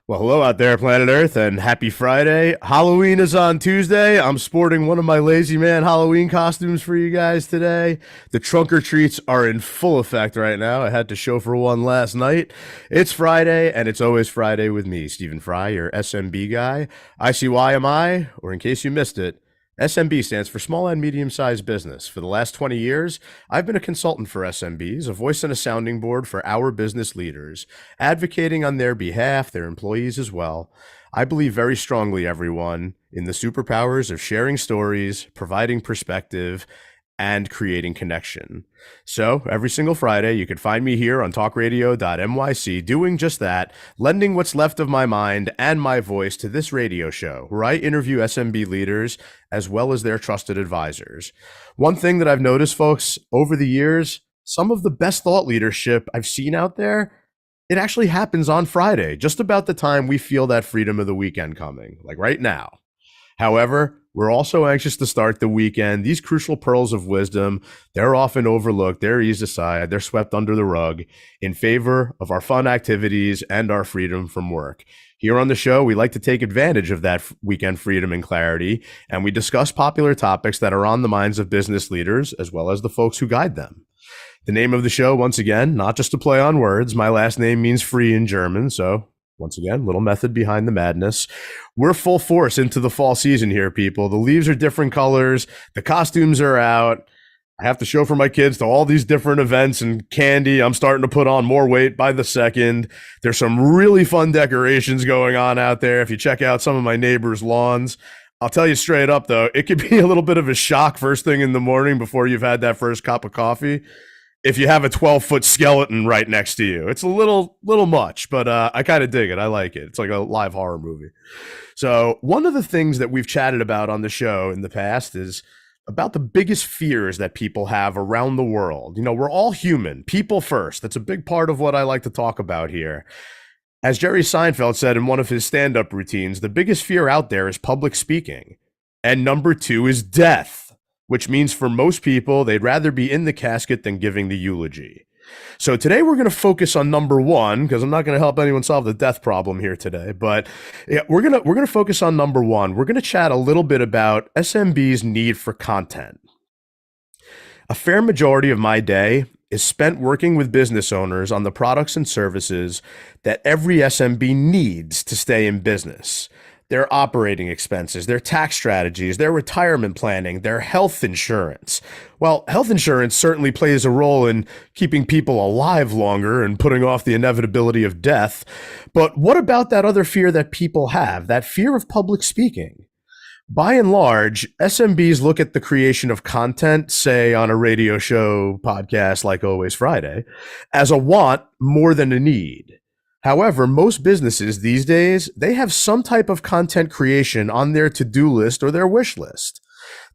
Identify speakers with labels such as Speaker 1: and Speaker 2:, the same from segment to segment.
Speaker 1: Well, hello out there, planet Earth, and happy Friday. Halloween is on Tuesday. I'm sporting one of my Lazy Man Halloween costumes for you guys today. The trunk or treats are in full effect right now. I had to show for one last night. It's Friday, and it's always Friday with me, Stephen Fry, your SMB guy. ICYMI, or in case you missed it, SMB stands for Small and Medium Sized Business. For the last 20 years, I've been a consultant for SMBs, a voice and a sounding board for our business leaders, advocating on their behalf, their employees as well. I believe very strongly, everyone, in the superpowers of sharing stories, providing perspective, and creating connection. So every single Friday, you can find me here on talkradio.nyc doing just that, lending what's left of my mind and my voice to this radio show where I interview SMB leaders as well as their trusted advisors. One thing that I've noticed, folks, over the years, some of the best thought leadership I've seen out there, it actually happens on Friday, just about the time we feel that freedom of the weekend coming, like right now. However, we're also anxious to start the weekend. These crucial pearls of wisdom, they're often overlooked, they're eased aside, they're swept under the rug in favor of our fun activities and our freedom from work. Here on the show, we like to take advantage of that weekend freedom and clarity, and we discuss popular topics that are on the minds of business leaders as well as the folks who guide them. The name of the show, once again, not just a play on words. My last name means free in German, so once again, little method behind the madness. We're full force into the fall season here, people. The leaves are different colors. The costumes are out. I have to show for my kids to all these different events and candy. I'm starting to put on more weight by the second. There's some really fun decorations going on out there. If you check out some of my neighbors' lawns, I'll tell you straight up, though, it could be a little bit of a shock first thing in the morning before you've had that first cup of coffee if you have a 12-foot skeleton right next to you. It's a little much, but I kind of dig it. I like it. It's like a live horror movie. So one of the things that we've chatted about on the show in the past is about the biggest fears that people have around the world. You know, we're all human, people first. That's a big part of what I like to talk about here. As Jerry Seinfeld said in one of his stand-up routines, the biggest fear out there is public speaking. And number two is death, which means for most people, they'd rather be in the casket than giving the eulogy. So today we're going to focus on number one, because I'm not going to help anyone solve the death problem here today. But yeah, we're going to focus on number one. We're going to chat a little bit about SMB's need for content. A fair majority of my day is spent working with business owners on the products and services that every SMB needs to stay in business. Their operating expenses, their tax strategies, their retirement planning, their health insurance. Well, health insurance certainly plays a role in keeping people alive longer and putting off the inevitability of death. But what about that other fear that people have, that fear of public speaking? By and large, SMBs look at the creation of content, say on a radio show, podcast like Always Friday, as a want more than a need. However, most businesses these days, they have some type of content creation on their to-do list or their wish list.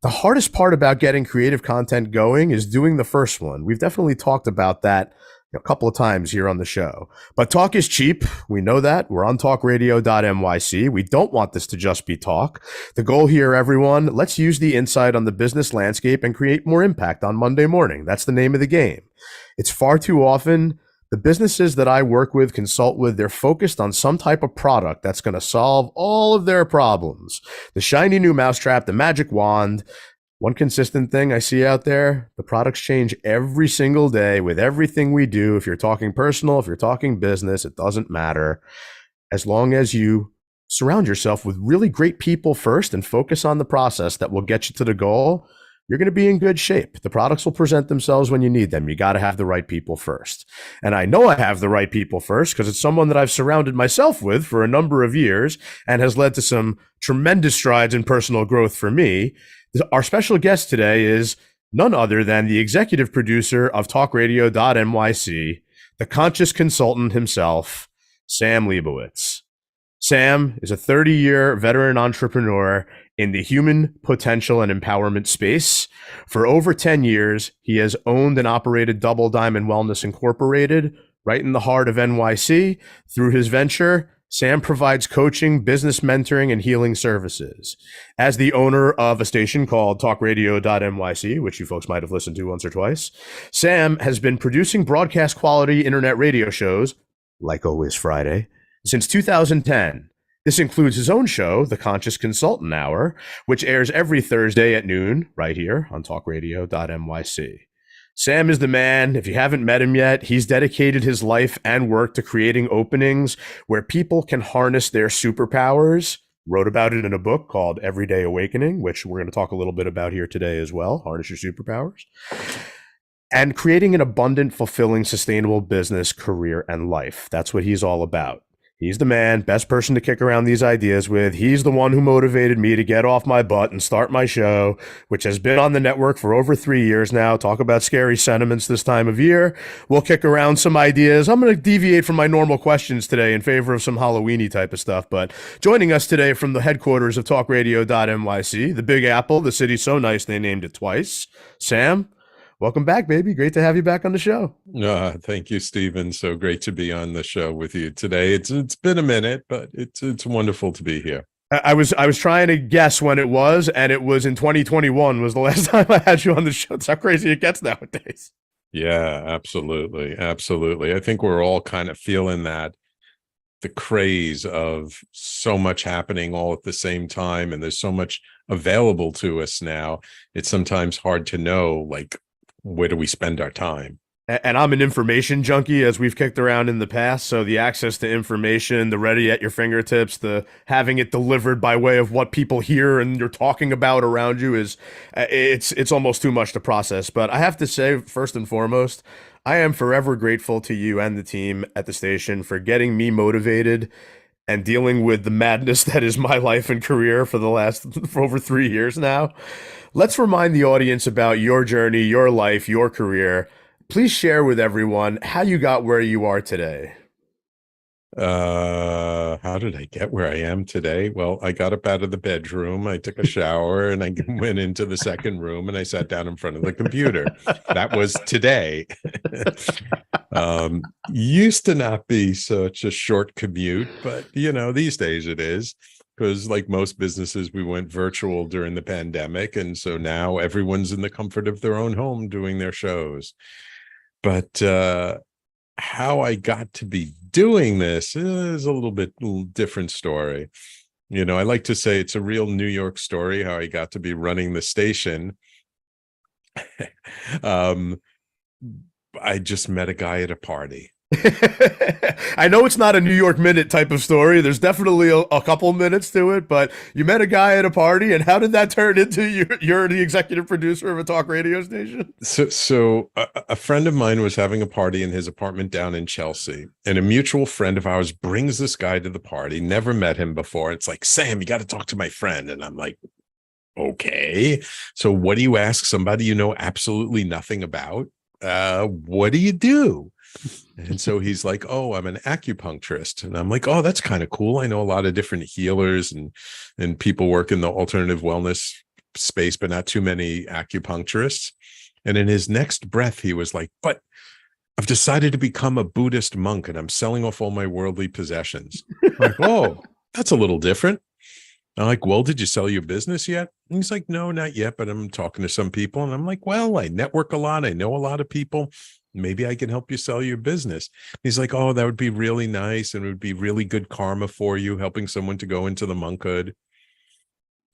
Speaker 1: The hardest part about getting creative content going is doing the first one. We've definitely talked about that a couple of times here on the show. But talk is cheap. We know that. We're on talkradio.nyc. We don't want this to just be talk. The goal here, everyone, let's use the insight on the business landscape and create more impact on Monday morning. That's the name of the game. It's far too often the businesses that I work with, consult with, they're focused on some type of product that's going to solve all of their problems. The shiny new mousetrap, the magic wand. One consistent thing I see out there, the products change every single day with everything we do. If you're talking personal, if you're talking business, it doesn't matter. As long as you surround yourself with really great people first and focus on the process that will get you to the goal, you're going to be in good shape. The products will present themselves when you need them. You got to have the right people first. And I know I have the right people first because it's someone that I've surrounded myself with for a number of years and has led to some tremendous strides in personal growth for me. Our special guest today is none other than the executive producer of talkradio.nyc, the conscious consultant himself, Sam Leibowitz. Sam is a 30-year veteran entrepreneur in the human potential and empowerment space. For over 10 years, he has owned and operated Double Diamond Wellness Incorporated right in the heart of NYC. Through his venture, Sam provides coaching, business mentoring, and healing services. As the owner of a station called talkradio.nyc, which you folks might have listened to once or twice, Sam has been producing broadcast quality internet radio shows, like Always Friday, Since 2010, this includes his own show, The Conscious Consultant Hour, which airs every Thursday at noon right here on talkradio.nyc. Sam is the man. If you haven't met him yet, he's dedicated his life and work to creating openings where people can harness their superpowers. Wrote about it in a book called Everyday Awakening, which we're going to talk a little bit about here today as well. Harness your superpowers. And creating an abundant, fulfilling, sustainable business, career, and life. That's what he's all about. He's the man, best person to kick around these ideas with. He's the one who motivated me to get off my butt and start my show, which has been on the network for over 3 years now. Talk about scary sentiments this time of year. We'll kick around some ideas. I'm going to deviate from my normal questions today in favor of some Halloween-y type of stuff. But joining us today from the headquarters of talkradio.nyc, the Big Apple, the city so nice they named it twice. Sam, welcome back, baby. Great to have you back on the show.
Speaker 2: Thank you, Stephen. So great to be on the show with you today. It's been a minute, but it's wonderful to be here.
Speaker 1: I was trying to guess when it was, and it was in 2021 was the last time I had you on the show. That's how crazy it gets nowadays.
Speaker 2: Yeah, absolutely. Absolutely. I think we're all kind of feeling that, the craze of so much happening all at the same time, and there's so much available to us now. It's sometimes hard to know, like, where do we spend our time?
Speaker 1: And I'm an information junkie, as we've kicked around in the past. So the access to information, the ready at your fingertips, the having it delivered by way of what people hear and you're talking about around you is, it's almost too much to process. But I have to say, first and foremost, I am forever grateful to you and the team at the station for getting me motivated and dealing with the madness that is my life and career for over 3 years now. Let's remind the audience about your journey, your life, your career. Please share with everyone how you got where you are today.
Speaker 2: How did I get where I am today? Well, I got up out of the bedroom, I took a shower, and I went into the second room, and I sat down in front of the computer. That was today. Used to not be such a short commute, but these days it is, because like most businesses, we went virtual during the pandemic, and so now everyone's in the comfort of their own home doing their shows. But how I got to be doing this is a little different story. I like to say it's a real New York story, how I got to be running the station. I just met a guy at a party.
Speaker 1: I know it's not a New York Minute type of story. There's definitely a couple minutes to it, but you met a guy at a party, and how did that turn into you're the executive producer of a talk radio station?
Speaker 2: So a friend of mine was having a party in his apartment down in Chelsea, and a mutual friend of ours brings this guy to the party. Never met him before. It's like, Sam, you got to talk to my friend. And I'm like, okay. So what do you ask somebody you know absolutely nothing about? What do you do? And so he's like, oh, I'm an acupuncturist. And I'm like, oh, that's kind of cool. I know a lot of different healers and people work in the alternative wellness space, but not too many acupuncturists. And in his next breath, he was like, but I've decided to become a Buddhist monk, and I'm selling off all my worldly possessions. I'm like, oh, that's a little different. I'm like, well, did you sell your business yet? And he's like, no, not yet, but I'm talking to some people. And I'm like, well, I network a lot. I know a lot of people. Maybe I can help you sell your business. He's like, oh, that would be really nice. And it would be really good karma for you, helping someone to go into the monkhood.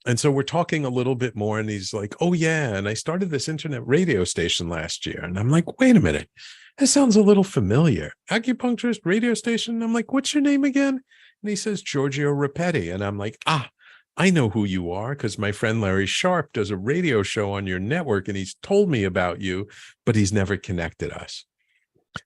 Speaker 2: And so we're talking a little bit more, and he's like, oh, yeah. And I started this internet radio station last year. And I'm like, wait a minute. That sounds a little familiar. Acupuncturist radio station. And I'm like, what's your name again? And he says, Giorgio Rapetti. And I'm like, I know who you are, because my friend Larry Sharp does a radio show on your network, and he's told me about you, but he's never connected us.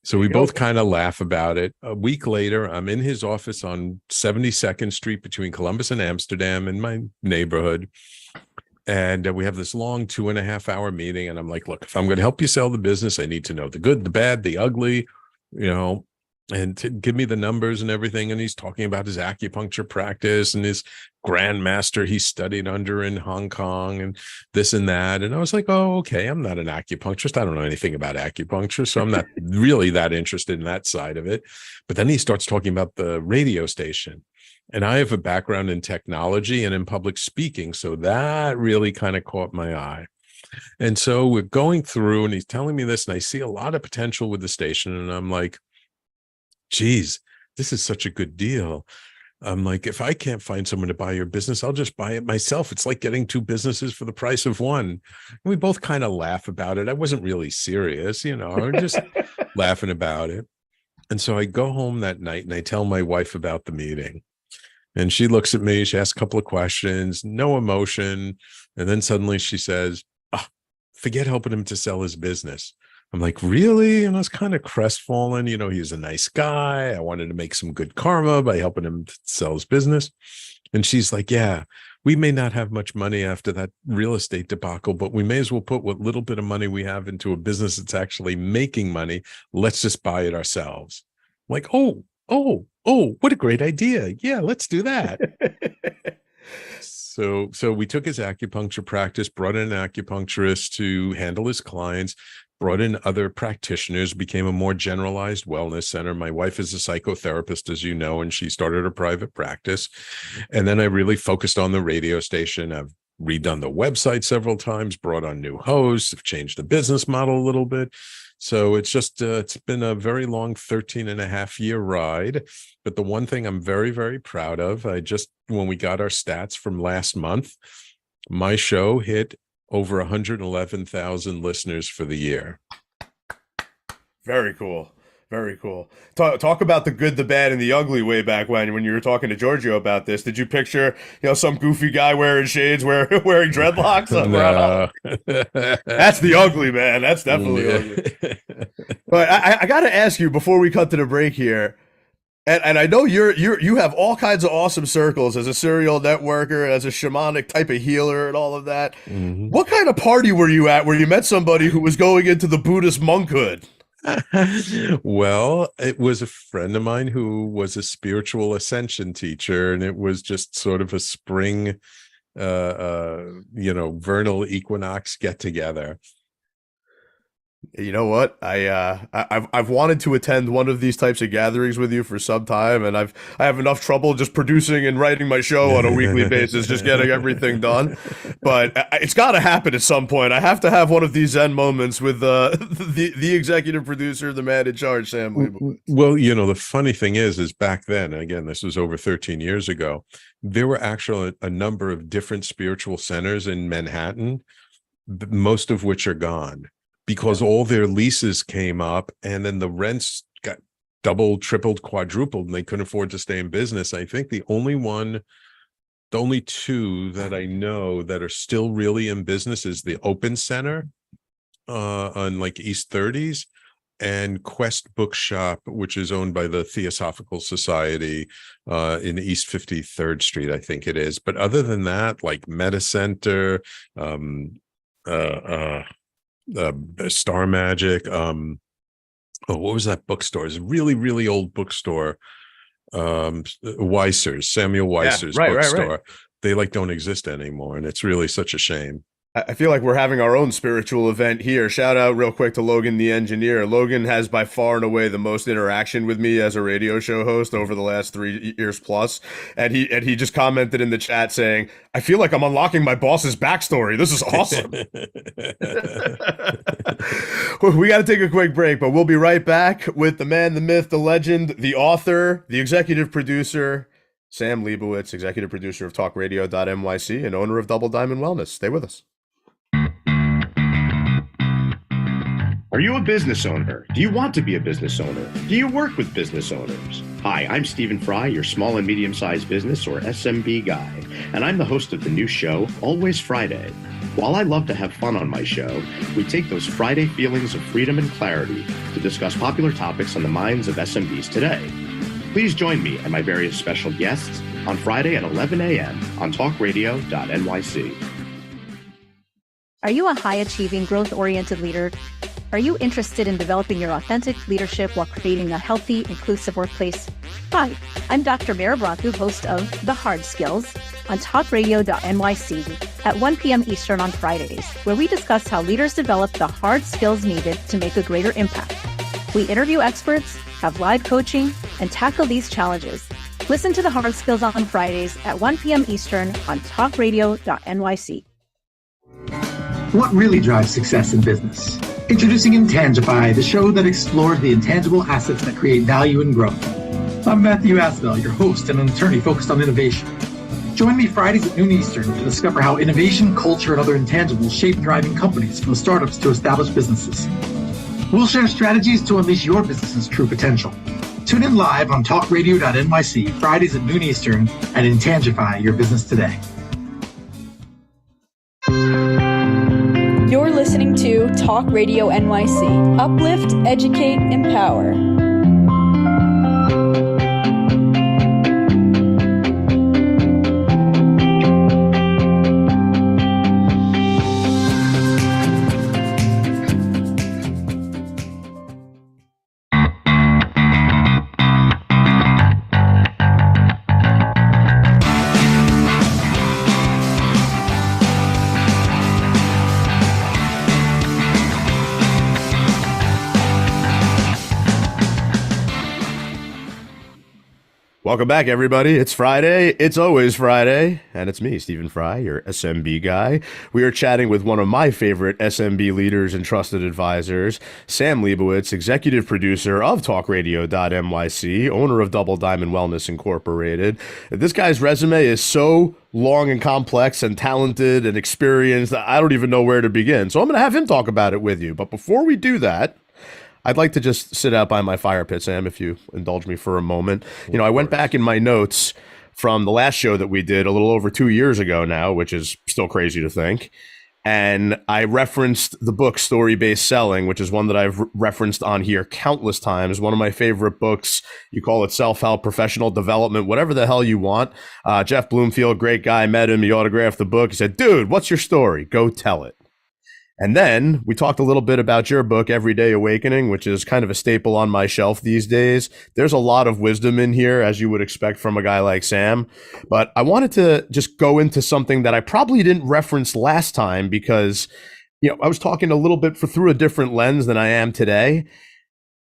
Speaker 2: So we both kind of laugh about it. A week later, I'm in his office on 72nd Street between Columbus and Amsterdam in my neighborhood. And we have this long 2.5-hour meeting. And I'm like, look, if I'm going to help you sell the business, I need to know the good, the bad, the ugly, and to give me the numbers and everything. And he's talking about his acupuncture practice and his grandmaster he studied under in Hong Kong and this and that. And I was like, oh, okay, I'm not an acupuncturist. I don't know anything about acupuncture, so I'm not really that interested in that side of it. But then he starts talking about the radio station. And I have a background in technology and in public speaking, so that really kind of caught my eye. And so we're going through, and he's telling me this, and I see a lot of potential with the station. And I'm like, geez, this is such a good deal. I'm like, if I can't find someone to buy your business, I'll just buy it myself. It's like getting two businesses for the price of one. And we both kind of laugh about it. I wasn't really serious, I'm just laughing about it. And so I go home that night and I tell my wife about the meeting. And she looks at me, she asks a couple of questions, no emotion. And then suddenly she says, oh, forget helping him to sell his business. I'm like, really? And I was kind of crestfallen. He's a nice guy. I wanted to make some good karma by helping him sell his business. And she's like, yeah, we may not have much money after that real estate debacle, but we may as well put what little bit of money we have into a business that's actually making money. Let's just buy it ourselves. I'm like, oh, what a great idea. Yeah, let's do that. So we took his acupuncture practice, brought in an acupuncturist to handle his clients, brought in other practitioners, became a more generalized wellness center. My wife is a psychotherapist, as you know, and she started a private practice. And then I really focused on the radio station. I've redone the website several times, brought on new hosts, have changed the business model a little bit. So it's just, it's been a very long 13.5-year ride. But the one thing I'm very, very proud of, when we got our stats from last month, my show hit over 111,000 listeners for the year.
Speaker 1: Very cool. Very cool. Talk about the good, the bad, and the ugly way back when you were talking to Giorgio about this. Did you picture, some goofy guy wearing shades, wearing dreadlocks?
Speaker 2: No.
Speaker 1: That's the ugly, man. That's definitely ugly. But I got to ask you before we cut to the break here, and I know you have all kinds of awesome circles as a serial networker, as a shamanic type of healer, and all of that. Mm-hmm. What kind of party were you at where you met somebody who was going into the Buddhist monkhood?
Speaker 2: Well, it was a friend of mine who was a spiritual ascension teacher, and it was just sort of a spring, vernal equinox get together.
Speaker 1: You know what? I've wanted to attend one of these types of gatherings with you for some time, and I have enough trouble just producing and writing my show on a weekly basis, just getting everything done. But it's got to happen at some point. I have to have one of these Zen moments with the executive producer, the man in charge, Sam Leibowitz.
Speaker 2: Well, the funny thing is back then, again, this was over 13 years ago, there were actually a number of different spiritual centers in Manhattan, most of which are gone. Because all their leases came up and then the rents got doubled, tripled, quadrupled, and they couldn't afford to stay in business. I think the only two that I know that are still really in business is the Open Center on like East 30s and Quest Bookshop, which is owned by the Theosophical Society in East 53rd Street, I think it is. But other than that, like Meta Center, Star Magic, what was that bookstore? It's a really, really old bookstore. Weisser's, Samuel Weisser's bookstore. Right. They don't exist anymore, and it's really such a shame.
Speaker 1: I feel like we're having our own spiritual event here. Shout out real quick to Logan, the engineer. Logan has by far and away the most interaction with me as a radio show host over the last 3 years plus. And he just commented in the chat saying, I feel like I'm unlocking my boss's backstory. This is awesome. We got to take a quick break, but we'll be right back with the man, the myth, the legend, the author, the executive producer, Sam Leibowitz, executive producer of TalkRadio.nyc and owner of Double Diamond Wellness. Stay with us.
Speaker 3: Are you a business owner? Do you want to be a business owner? Do you work with business owners? Hi, I'm Stephen Fry, your small and medium-sized business or SMB guy, and I'm the host of the new show, Always Friday. While I love to have fun on my show, we take those Friday feelings of freedom and clarity to discuss popular topics on the minds of SMBs today. Please join me and my various special guests on Friday at 11 a.m. on TalkRadio.nyc.
Speaker 4: Are you a high-achieving, growth-oriented leader? Are you interested in developing your authentic leadership while creating a healthy, inclusive workplace? Hi, I'm Dr. Mara Broncu, host of The Hard Skills on TalkRadio.nyc at 1 p.m. Eastern on Fridays, where we discuss how leaders develop the hard skills needed to make a greater impact. We interview experts, have live coaching, and tackle these challenges. Listen to The Hard Skills on Fridays at 1 p.m. Eastern on TalkRadio.nyc.
Speaker 5: What really drives success in business? Introducing Intangify, the show that explores the intangible assets that create value and growth. I'm Matthew Asbell, your host and an attorney focused on innovation. Join me Fridays at noon Eastern to discover how innovation, culture, and other intangibles shape thriving companies from startups to established businesses. We'll share strategies to unleash your business's true potential. Tune in live on talkradio.nyc Fridays at noon Eastern and intangify your business today.
Speaker 6: You're listening to Talk Radio NYC. Uplift, educate, empower.
Speaker 1: Welcome back, everybody. It's Friday. It's always Friday. And it's me, Stephen Fry, your SMB guy. We are chatting with one of my favorite SMB leaders and trusted advisors, Sam Leibowitz, executive producer of TalkRadio.nyc, owner of Double Diamond Wellness Incorporated. This guy's resume is so long and complex and talented and experienced that I don't even know where to begin. So I'm going to have him talk about it with you. But before we do that, I'd like to just sit out by my fire pit, Sam, if you indulge me for a moment. You know, I went back in my notes from the last show that we did a little over 2 years ago now, which is still crazy to think. And I referenced the book Story-Based Selling, which is one that I've referenced on here countless times. One of my favorite books. You call it self-help, professional development, whatever the hell you want. Jeff Bloomfield, great guy, met him. He autographed the book. He said, dude, what's your story? Go tell it. And then we talked a little bit about your book, Everyday Awakening, which is kind of a staple on my shelf these days. There's a lot of wisdom in here, as you would expect from a guy like Sam. But I wanted to just go into something that I probably didn't reference last time because, you know, I was talking a little bit through a different lens than I am today.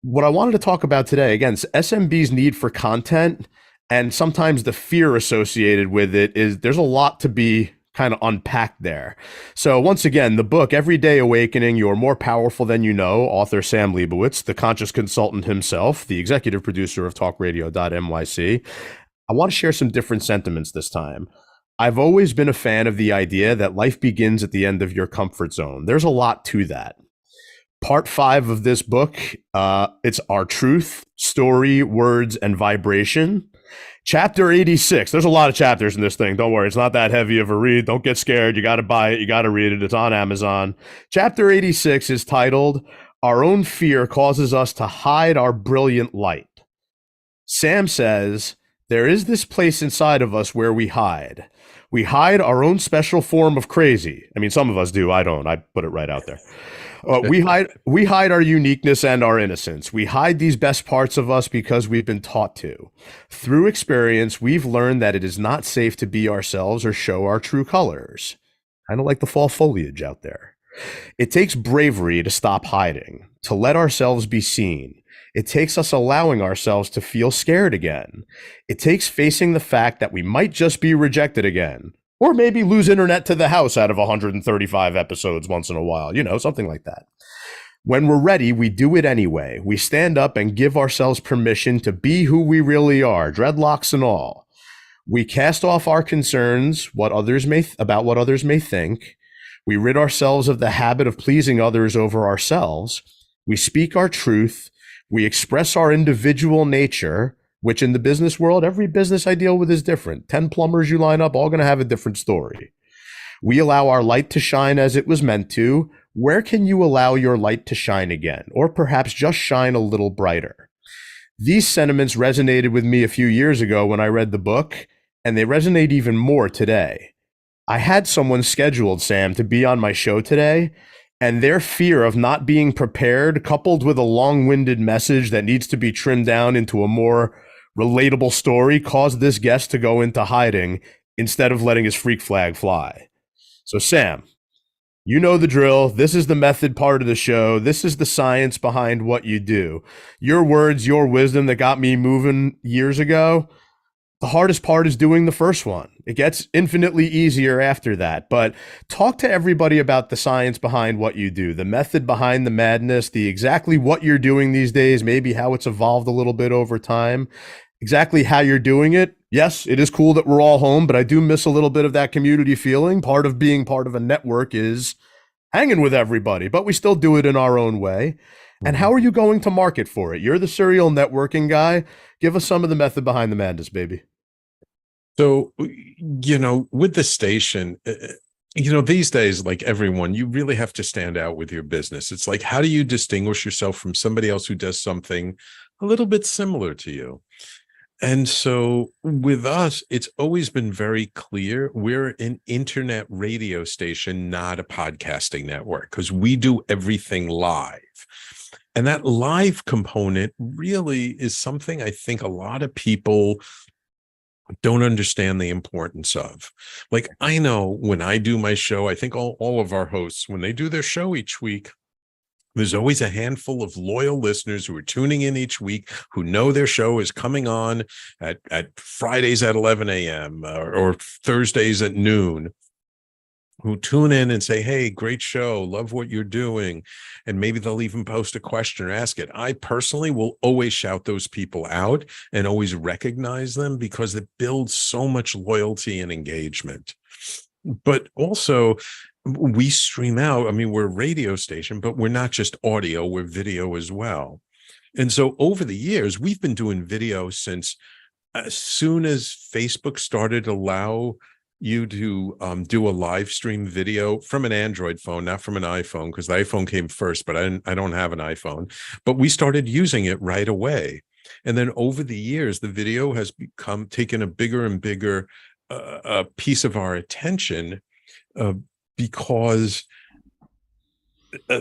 Speaker 1: What I wanted to talk about today, again, is SMB's need for content, and sometimes the fear associated with it is there's a lot to be kind of unpacked there. So once again, the book, Everyday Awakening, You're More Powerful Than You Know, author Sam Leibowitz, the conscious consultant himself, the executive producer of TalkRadio.nyc. I want to share some different sentiments this time. I've always been a fan of the idea that life begins at the end of your comfort zone. There's a lot to that. Part 5 of this book, it's Our Truth, Story, Words, and Vibration. Chapter 86. There's a lot of chapters in this thing. Don't worry. It's not that heavy of a read. Don't get scared. You got to buy it. You got to read it. It's on Amazon. Chapter 86 is titled, Our Own Fear Causes Us to Hide Our Brilliant Light. Sam says, there is this place inside of us where we hide. We hide our own special form of crazy. I mean, some of us do. I don't. I put it right out there. We hide our uniqueness and our innocence. We hide these best parts of us because we've been taught to. Through experience, we've learned that it is not safe to be ourselves or show our true colors. Kind of like the fall foliage out there. It takes bravery to stop hiding, to let ourselves be seen. It takes us allowing ourselves to feel scared again. It takes facing the fact that we might just be rejected again. Or maybe lose internet to the house out of 135 episodes once in a while, you know, something like that. When we're ready, we do it anyway. We stand up and give ourselves permission to be who we really are, dreadlocks and all. We cast off our concerns about what others may think. We rid ourselves of the habit of pleasing others over ourselves. We speak our truth. We express our individual nature, which in the business world, every business I deal with is different. 10 plumbers you line up, all going to have a different story. We allow our light to shine as it was meant to. Where can you allow your light to shine again? Or perhaps just shine a little brighter? These sentiments resonated with me a few years ago when I read the book, and they resonate even more today. I had someone scheduled, Sam, to be on my show today, and their fear of not being prepared, coupled with a long-winded message that needs to be trimmed down into a more relatable story, caused this guest to go into hiding instead of letting his freak flag fly. So Sam, you know the drill. This is the method part of the show. This is the science behind what you do. Your words, your wisdom that got me moving years ago. The hardest part is doing the first one. It gets infinitely easier after that. But talk to everybody about the science behind what you do, the method behind the madness, the exactly what you're doing these days, maybe how it's evolved a little bit over time. exactly how you're doing it. Yes, it is cool that we're all home, but I do miss a little bit of that community feeling. Part of being part of a network is hanging with everybody, but we still do it in our own way. And how are you going to market for it? You're the serial networking guy. Give us some of the method behind the madness, baby.
Speaker 2: So, with the station, these days, like everyone, you really have to stand out with your business. It's like, how do you distinguish yourself from somebody else who does something a little bit similar to you? And so with us, it's always been very clear we're an internet radio station, not a podcasting network, because we do everything live. And that live component really is something I think a lot of people don't understand the importance of. Like, I know when I do my show, I think all of our hosts, when they do their show each week, there's always a handful of loyal listeners who are tuning in each week, who know their show is coming on at Fridays at 11 a.m. Or Thursdays at noon, who tune in and say, hey, great show, love what you're doing. And maybe they'll even post a question or ask it. I personally will always shout those people out and always recognize them, because it builds so much loyalty and engagement. But also, we stream out. I mean, we're a radio station, but we're not just audio, we're video as well. And so over the years, we've been doing video since as soon as Facebook started to allow you to do a live stream video from an Android phone, not from an iPhone, because the iPhone came first, but I don't have an iPhone. But we started using it right away. And then over the years, the video has taken a bigger and bigger piece of our attention, because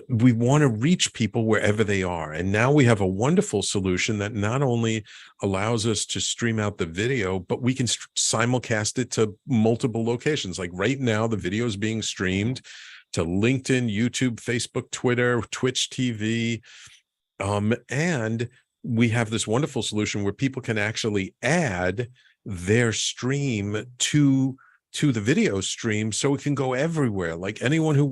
Speaker 2: we want to reach people wherever they are. And now we have a wonderful solution that not only allows us to stream out the video, but we can simulcast it to multiple locations. Like right now, the video is being streamed to LinkedIn, YouTube, Facebook, Twitter, Twitch TV. And we have this wonderful solution where people can actually add their stream to the video stream, so it can go everywhere. Like anyone who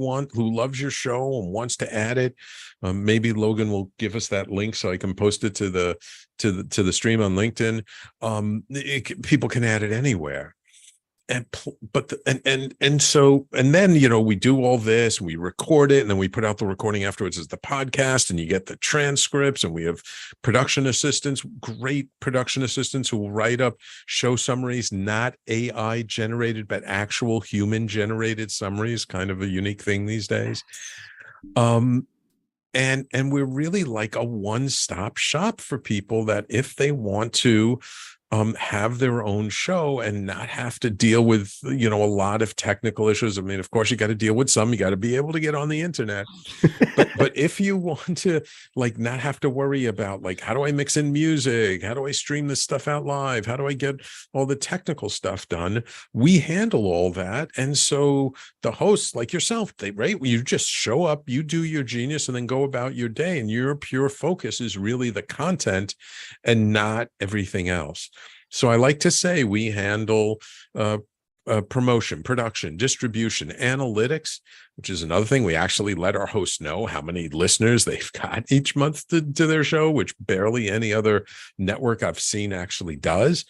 Speaker 2: loves your show and wants to add it, maybe Logan will give us that link so I can post it to the stream on LinkedIn. People can add it anywhere. And then we do all this, we record it, and then we put out the recording afterwards as the podcast, and you get the transcripts, and we have production assistants, great production assistants who will write up show summaries, not AI generated, but actual human generated summaries, kind of a unique thing these days. And we're really like a one-stop shop for people that if they want to have their own show and not have to deal with, a lot of technical issues. I mean, of course, you got to deal with some. You got to be able to get on the internet. But if you want to, like, not have to worry about, like, how do I mix in music? How do I stream this stuff out live? How do I get all the technical stuff done? We handle all that. And so the hosts, like yourself, you just show up, you do your genius, and then go about your day. And your pure focus is really the content and not everything else. So I like to say we handle promotion, production, distribution, analytics, which is another thing. We actually let our hosts know how many listeners they've got each month to their show, which barely any other network I've seen actually does.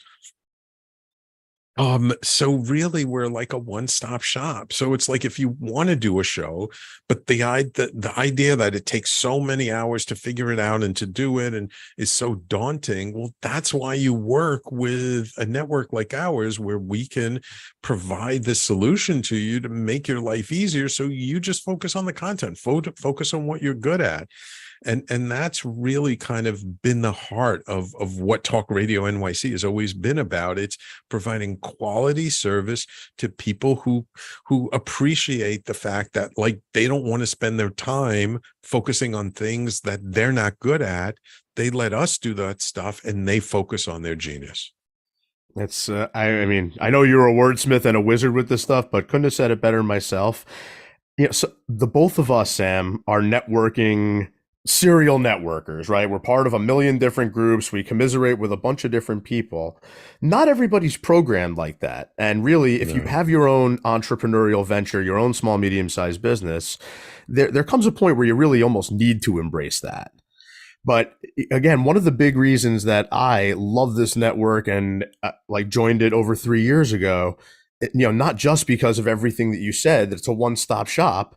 Speaker 2: So really we're like a one-stop shop. So it's like, if you want to do a show, but the idea that it takes so many hours to figure it out and to do it and is so daunting, well, that's why you work with a network like ours, where we can provide the solution to you to make your life easier. So you just focus on the content, focus on what you're good at. And that's really kind of been the heart of what Talk Radio NYC has always been about. It's providing quality service to people who appreciate the fact that, like, they don't want to spend their time focusing on things that they're not good at. They let us do that stuff, and they focus on their genius.
Speaker 1: It's I mean, I know you're a wordsmith and a wizard with this stuff, but couldn't have said it better myself. So the both of us, Sam, are networking serial networkers, right? We're part of a million different groups. We commiserate with a bunch of different people. Not everybody's programmed like that. And really, if you have your own entrepreneurial venture, your own small, medium-sized business, there comes a point where you really almost need to embrace that. But again, one of the big reasons that I love this network and like joined it over 3 years ago, not just because of everything that you said, that it's a one-stop shop.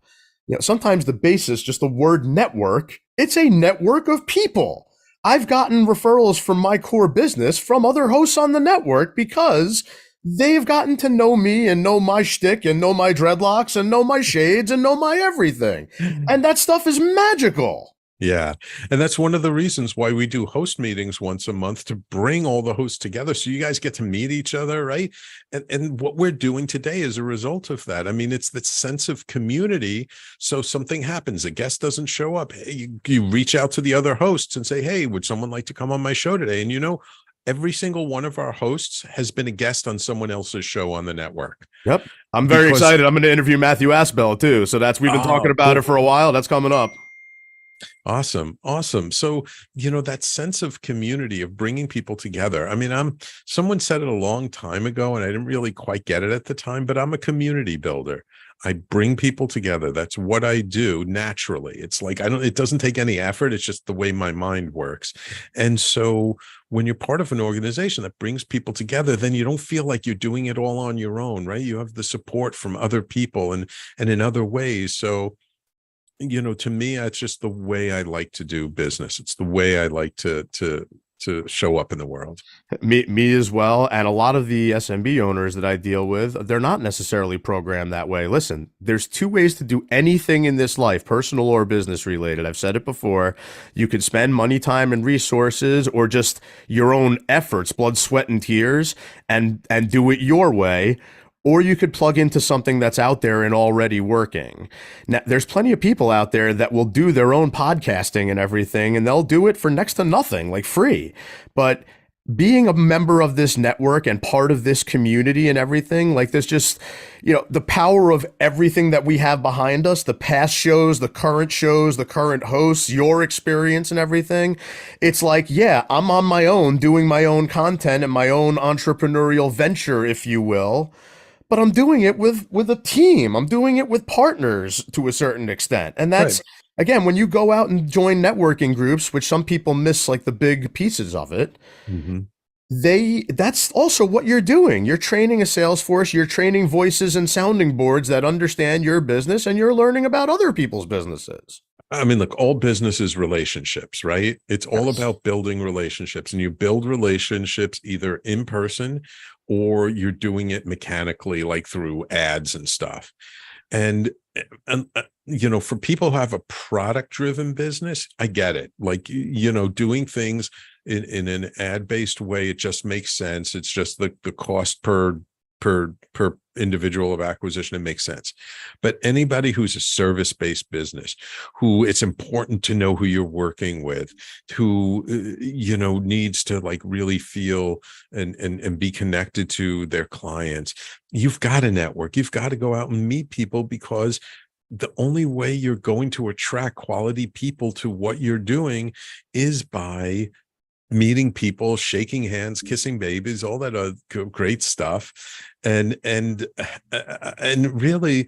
Speaker 1: Sometimes the basis, just the word network, it's a network of people. I've gotten referrals from my core business from other hosts on the network because they've gotten to know me and know my shtick and know my dreadlocks and know my shades and know my everything. And that stuff is magical.
Speaker 2: Yeah. And that's one of the reasons why we do host meetings once a month, to bring all the hosts together so you guys get to meet each other, right? And what we're doing today is a result of that. I mean, it's that sense of community. So something happens, a guest doesn't show up. Hey, you reach out to the other hosts and say, hey, would someone like to come on my show today? And every single one of our hosts has been a guest on someone else's show on the network.
Speaker 1: Yep. I'm very excited. I'm going to interview Matthew Aspel too. So we've been talking about it for a while. That's coming up.
Speaker 2: Awesome. So, that sense of community, of bringing people together. I mean, someone said it a long time ago and I didn't really quite get it at the time, but I'm a community builder. I bring people together. That's what I do naturally. It's like, it doesn't take any effort. It's just the way my mind works. And so when you're part of an organization that brings people together, then you don't feel like you're doing it all on your own, right? You have the support from other people and in other ways. So, to me, it's just the way I like to do business. It's the way I like to show up in the world.
Speaker 1: Me as well. And a lot of the SMB owners that I deal with, they're not necessarily programmed that way. Listen, there's two ways to do anything in this life, personal or business related. I've said it before. You could spend money, time, and resources, or just your own efforts, blood, sweat, and tears, and do it your way. Or you could plug into something that's out there and already working. Now, there's plenty of people out there that will do their own podcasting and everything, and they'll do it for next to nothing, like free. But being a member of this network and part of this community and everything, like there's just, the power of everything that we have behind us, the past shows, the current hosts, your experience and everything. It's like, yeah, I'm on my own doing my own content and my own entrepreneurial venture, if you will. But I'm doing it with a team. I'm doing it with partners to a certain extent. And that's, again, when you go out and join networking groups, which some people miss like the big pieces of it, that's also what you're doing. You're training a sales force, you're training voices and sounding boards that understand your business, and you're learning about other people's businesses.
Speaker 2: I mean, look, all business is relationships, right? It's all about building relationships, and you build relationships either in person or you're doing it mechanically, like through ads and stuff. And for people who have a product-driven business, I get it. Like, doing things in an ad-based way, it just makes sense. It's just the cost per individual of acquisition, it makes sense. But anybody who's a service-based business, who it's important to know who you're working with, who needs to like really feel and be connected to their clients, you've got to network. You've got to go out and meet people, because the only way you're going to attract quality people to what you're doing is by meeting people, shaking hands, kissing babies, all that great stuff, and really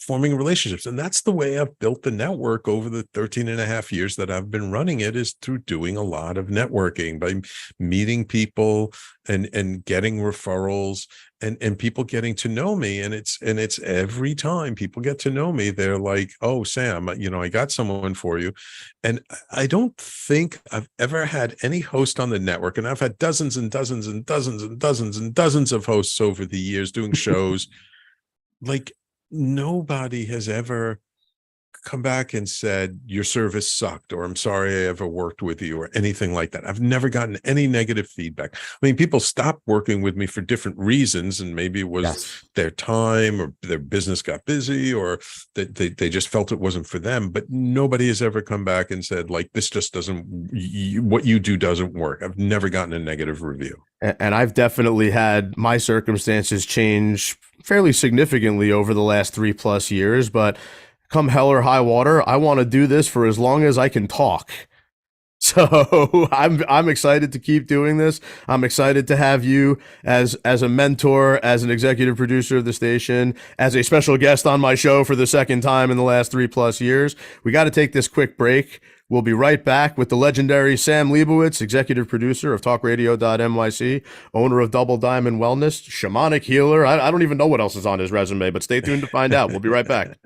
Speaker 2: forming relationships. And that's the way I've built the network over the 13 and a half years that I've been running it, is through doing a lot of networking, by meeting people and getting referrals and people getting to know me. And it's every time people get to know me, they're like, oh, Sam, I got someone for you. And I don't think I've ever had any host on the network, and I've had dozens and dozens and dozens and dozens and dozens of hosts over the years doing shows. Like, nobody has ever come back and said your service sucked, or I'm sorry I ever worked with you, or anything like that. I've never gotten any negative feedback. I mean, people stopped working with me for different reasons, and maybe it was their time, or their business got busy, or that they just felt it wasn't for them. But nobody has ever come back and said, like, this just doesn't, what you do doesn't work. I've never gotten a negative review.
Speaker 1: And I've definitely had my circumstances change fairly significantly over the last 3+ years, but come hell or high water, I want to do this for as long as I can talk. So I'm excited to keep doing this. I'm excited to have you as a mentor, as an executive producer of the station, as a special guest on my show for the second time in the last 3+ years. We got to take this quick break. We'll be right back with the legendary Sam Leibowitz, executive producer of talkradio.nyc, owner of Double Diamond Wellness, shamanic healer. I don't even know what else is on his resume, but stay tuned to find out. We'll be right back.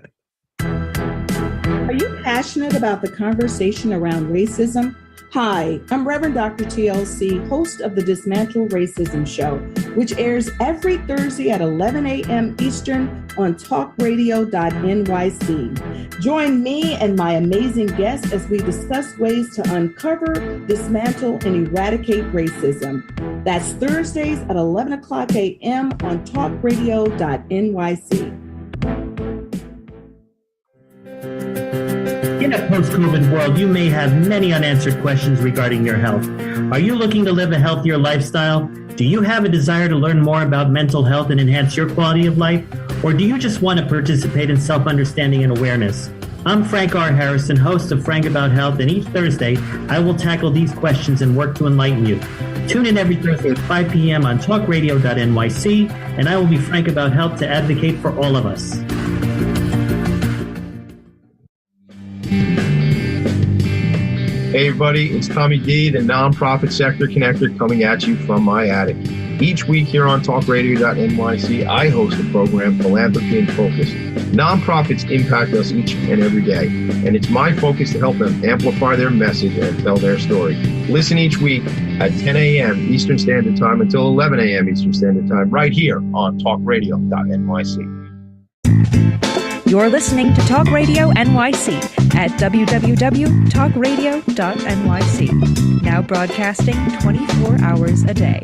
Speaker 7: Are you passionate about the conversation around racism? Hi, I'm Reverend Dr. TLC, host of the Dismantle Racism Show, which airs every Thursday at 11 a.m. Eastern on talkradio.nyc. Join me and my amazing guests as we discuss ways to uncover, dismantle, and eradicate racism. That's Thursdays at 11 o'clock a.m. on talkradio.nyc.
Speaker 8: In a post-COVID world, you may have many unanswered questions regarding your health. Are you looking to live a healthier lifestyle? Do you have a desire to learn more about mental health and enhance your quality of life? Or do you just want to participate in self-understanding and awareness? I'm Frank R. Harrison, host of Frank About Health, and each Thursday, I will tackle these questions and work to enlighten you. Tune in every Thursday at 5 p.m. on talkradio.nyc, and I will be frank about health to advocate for all of us.
Speaker 9: Hey everybody, it's Tommy D, the nonprofit sector connector, coming at you from my attic. Each week here on talkradio.nyc, I host a program, Philanthropy in Focus. Nonprofits impact us each and every day, and it's my focus to help them amplify their message and tell their story. Listen each week at 10 a.m. Eastern Standard Time until 11 a.m. Eastern Standard Time, right here on talkradio.nyc.
Speaker 10: You're listening to Talk Radio NYC at www.talkradio.nyc. Now broadcasting 24 hours a day.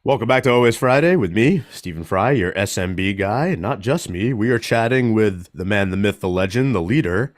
Speaker 1: Welcome back to Always Friday with me, Stephen Fry, your SMB guy. Not just me. We are chatting with the man, the myth, the legend, the leader,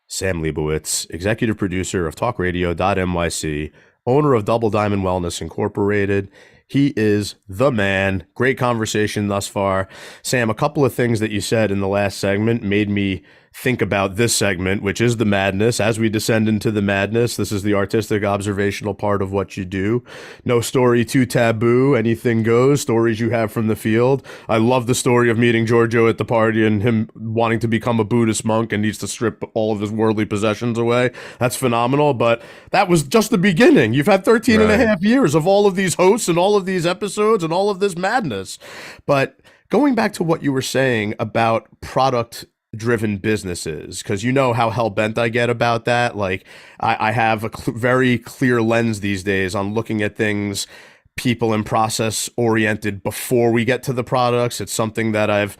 Speaker 1: Sam Leibowitz, executive producer of talkradio.nyc, owner of Double Diamond Wellness Incorporated. He is the man. Great conversation thus far. Sam, a couple of things that you said in the last segment made me think about this segment, which is the madness. As we descend into the madness, this is the artistic observational part of what you do. No story too taboo. Anything goes. Stories you have from the field. I love the story of meeting Giorgio at the party and him wanting to become a Buddhist monk and needs to strip all of his worldly possessions away. That's phenomenal. But that was just the beginning. You've had 13 and a half years of all of these hosts and all of these episodes and all of this madness. But going back to what you were saying about product-driven businesses, because you know how hell-bent I get about that. Like, I have a very clear lens these days on looking at things people and process-oriented before we get to the products. It's something that I've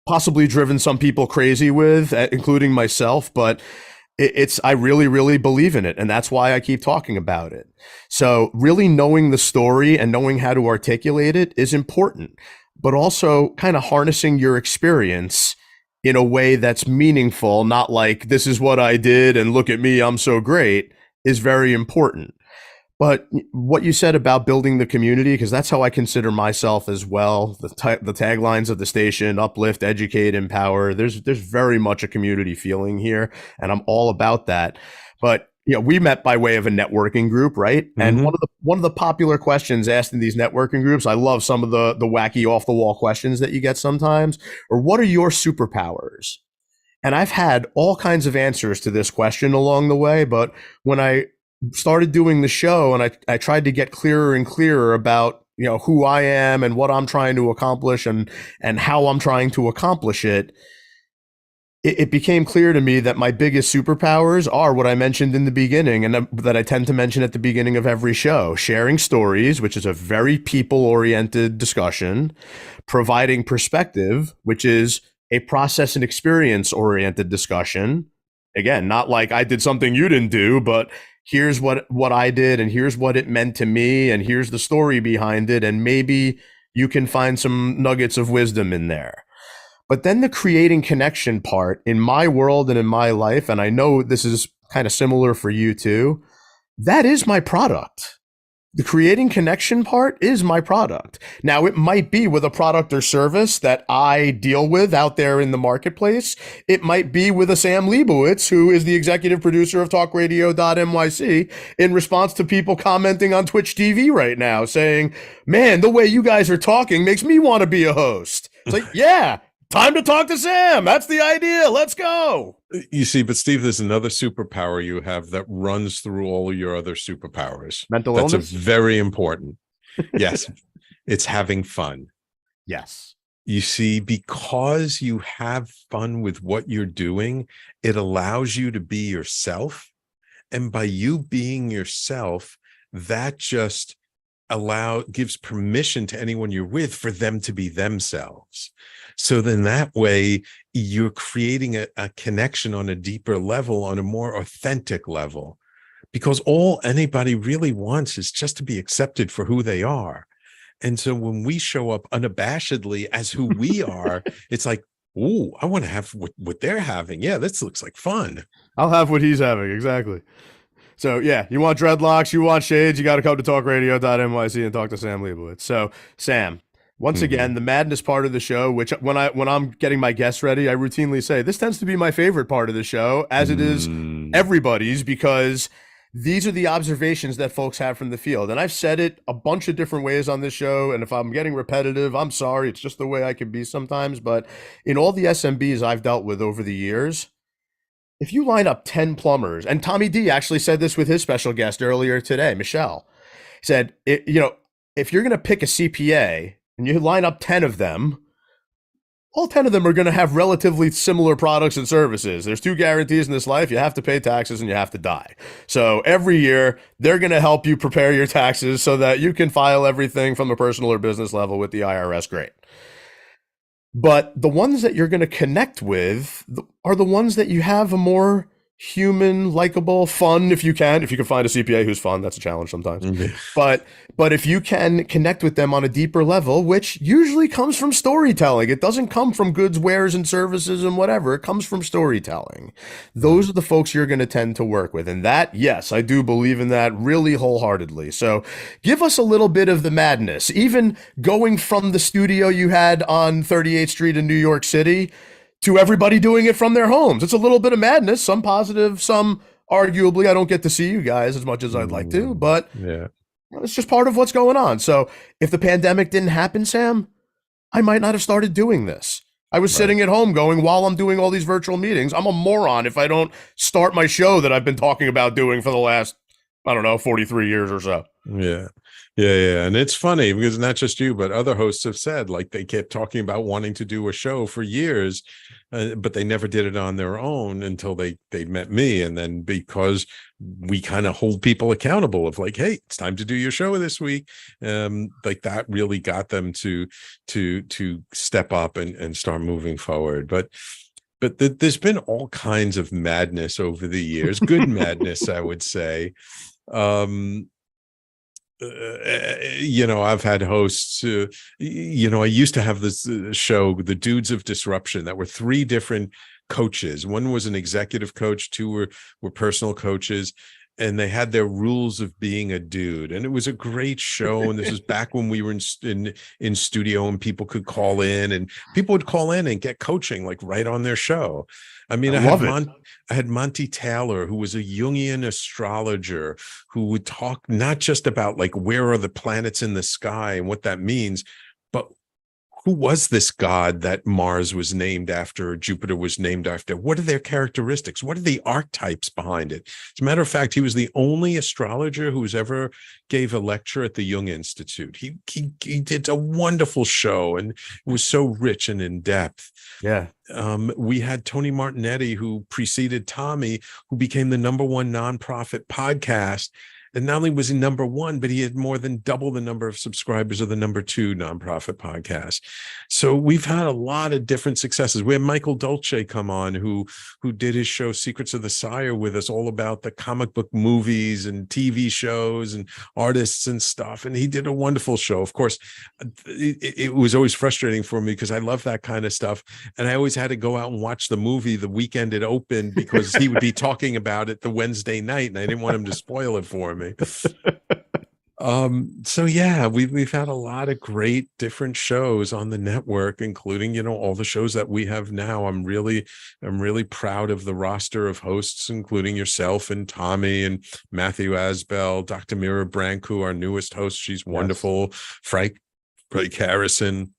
Speaker 1: possibly driven some people crazy with, including myself, but I really, really believe in it, and that's why I keep talking about it. So really knowing the story and knowing how to articulate it is important, but also kind of harnessing your experience in a way that's meaningful, not like this is what I did and look at me, I'm so great, is very important. But what you said about building the community, because that's how I consider myself as well. The taglines of the station: uplift, educate, empower. There's very much a community feeling here, and I'm all about that. But we met by way of a networking group, right? Mm-hmm. And one of the popular questions asked in these networking groups, I love some of the wacky off the wall questions that you get sometimes, or what are your superpowers? And I've had all kinds of answers to this question along the way, but when I started doing the show and I tried to get clearer and clearer about who I am and what I'm trying to accomplish and how I'm trying to accomplish it, it became clear to me that my biggest superpowers are what I mentioned in the beginning and that I tend to mention at the beginning of every show: sharing stories, which is a very people-oriented discussion; providing perspective, which is a process and experience-oriented discussion. Again, not like I did something you didn't do, but here's what I did, and here's what it meant to me, and here's the story behind it, and maybe you can find some nuggets of wisdom in there. But then the creating connection part in my world and in my life, and I know this is kind of similar for you too, that is my product. The creating connection part is my product. Now, it might be with a product or service that I deal with out there in the marketplace. It might be with a Sam Leibowitz, who is the executive producer of talkradio.nyc, in response to people commenting on Twitch TV right now saying, man, the way you guys are talking makes me want to be a host. It's like, yeah, time to talk to Sam. That's the idea. Let's go.
Speaker 2: You see, but Steve, there's another superpower you have that runs through all of your other superpowers.
Speaker 1: Mental
Speaker 2: illness.
Speaker 1: illness?
Speaker 2: That's very important. Yes. It's having fun.
Speaker 1: Yes.
Speaker 2: You see, because you have fun with what you're doing, it allows you to be yourself. And by you being yourself, that just gives permission to anyone you're with for them to be themselves. So then that way you're creating a connection on a deeper level, on a more authentic level, because all anybody really wants is just to be accepted for who they are. And so when we show up unabashedly as who we are, it's like, ooh, I want to have what they're having. Yeah, this looks like fun.
Speaker 1: I'll have what he's having. Exactly. So yeah, you want dreadlocks, you want shades, you got to come to talkradio.nyc and talk to Sam Leibowitz. So Sam, once again, the madness part of the show, which when I'm getting my guests ready, I routinely say this tends to be my favorite part of the show, as it is everybody's, because these are the observations that folks have from the field. And I've said it a bunch of different ways on this show, and if I'm getting repetitive, I'm sorry. It's just the way I can be sometimes. But in all the SMBs I've dealt with over the years, if you line up 10 plumbers, and Tommy D actually said this with his special guest earlier today, Michelle, said, if you're going to pick a CPA and you line up 10 of them, all 10 of them are going to have relatively similar products and services. There's two guarantees in this life. You have to pay taxes and you have to die. So every year, they're going to help you prepare your taxes so that you can file everything from a personal or business level with the IRS. Great. But the ones that you're going to connect with are the ones that you have a more human, likable, fun, if you can find a CPA who's fun. That's a challenge sometimes. But if you can connect with them on a deeper level, which usually comes from storytelling, it doesn't come from goods, wares, and services and whatever. It comes from storytelling. Those are the folks you're going to tend to work with. And that, yes, I do believe in that really wholeheartedly. So give us a little bit of the madness, even going from the studio you had on 38th Street in New York City to everybody doing it from their homes. It's a little bit of madness, some positive, some arguably. I don't get to see you guys as much as I'd like to, but
Speaker 2: yeah,
Speaker 1: it's just part of what's going on. So if the pandemic didn't happen, Sam, I might not have started doing this. I was sitting at home going, while I'm doing all these virtual meetings, I'm a moron if I don't start my show that I've been talking about doing for the last, 43 years or so.
Speaker 2: Yeah. And it's funny because not just you, but other hosts have said, like, they kept talking about wanting to do a show for years, but they never did it on their own until they met me. And then because we kind of hold people accountable of like, hey, it's time to do your show this week. Like that really got them to step up and start moving forward. But there's been all kinds of madness over the years, good madness, I would say. I've had hosts, I used to have this show, The Dudes of Disruption, that were 3 different coaches. One was an executive coach, 2 were personal coaches, and they had their rules of being a dude. And it was a great show. And this was back when we were in studio and people could call in, and people would call in and get coaching like right on their show. I mean, I had Monty Taylor, who was a Jungian astrologer, who would talk not just about like where are the planets in the sky and what that means, but who was this god that Mars was named after, or Jupiter was named after? What are their characteristics? What are the archetypes behind it? As a matter of fact, he was the only astrologer who's ever gave a lecture at the Jung Institute. He did a wonderful show, and it was so rich and in depth.
Speaker 1: Yeah.
Speaker 2: We had Tony Martignetti, who preceded Tommy, who became the #1 nonprofit podcast. And not only was he #1, but he had more than double the number of subscribers of the #2 nonprofit podcast. So we've had a lot of different successes. We had Michael Dolce come on, who did his show Secrets of the Sire with us, all about the comic book movies and TV shows and artists and stuff. And he did a wonderful show. Of course, it was always frustrating for me because I love that kind of stuff. And I always had to go out and watch the movie the weekend it opened because he would be talking about it the Wednesday night, and I didn't want him to spoil it for me. So yeah, we've had a lot of great different shows on the network, including, you know, all the shows that we have now. I'm really proud of the roster of hosts, including yourself and Tommy and Matthew Asbell, Dr. Mira Branku, our newest host. She's wonderful. Frank Harrison,